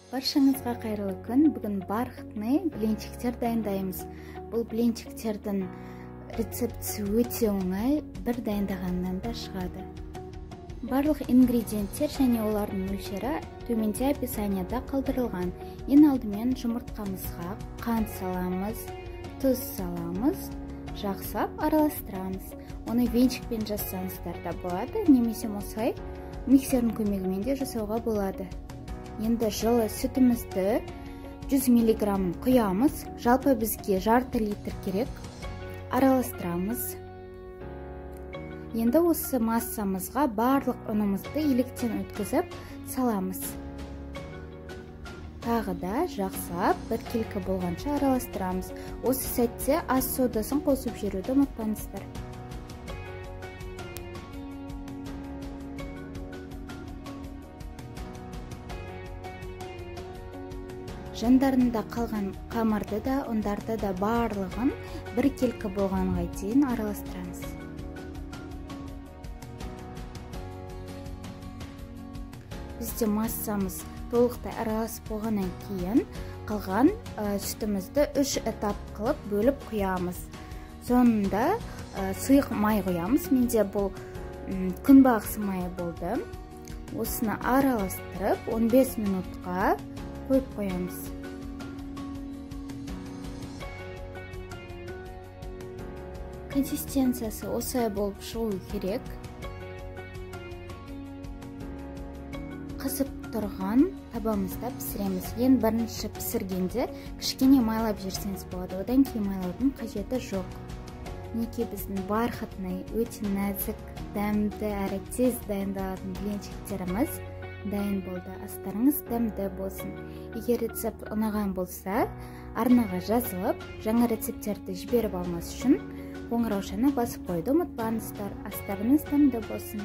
Баршаңызға қайырлы күн. Бүгін бархатный блинчиктер дайындаймыз. Бұл блинчиктердің рецептісі өте оңай, бір дайындағаннан да шығады. Барлық ингредиенттер және олардың мөлшері төменде описанияда қалдырылған. Ең алдымен жұмыртқамызға қант саламыз, тұз саламыз, жақсылап араластырамыз. Оны венчикпен жасаңыздар да болады, немесе осылай миксердің көмегімен де жасауға болады. Енді жылы сүтімізді 100 мг құямыз. Жалпы бізге жарты литр керек. Араластырамыз. Енді осы массамызға барлық ұнымызды електен өткізіп саламыз. Тағы да жақсылап біркелкі болғанша араластырамыз. Осы сәтте ас содасын қосып жіберуді ұмытпаңыздар. Жандарында қалған қамырды да, ұндарды да барлығын біркелкі болғанға дейін араластырамыз. Бізде массамыз толықтай араласып болғаннан кейін қалған сүтімізді 3 этап қылып бөліп құямыз. Соңында сұйық май құямыз. Менде бұл күнбағыс майы болды. Осыны араластырып 15 минутқа қойып қоямыз. Консистенциясы осылай болып шығу керек. Қысып тұрған табамызда пісіреміз. Ең бірінші пісіргенде кішкене майлап жіберсеңіз болады. Одан кейін майлаудың қажеті жоқ. Мінекей біздің бархатный, өте нәзік, дәмді әрі тез дайындалатын блинчиктеріміз дайын болды. Астарыңыз дәмді болсын. Егер рецепт ұнаған болса, арнаға жазылып, жаңа рецептерді жіберіп алмас үшін қоңыраушаны басып қойды ұмытпаңыздар. Астарыңыз дәмді болсын.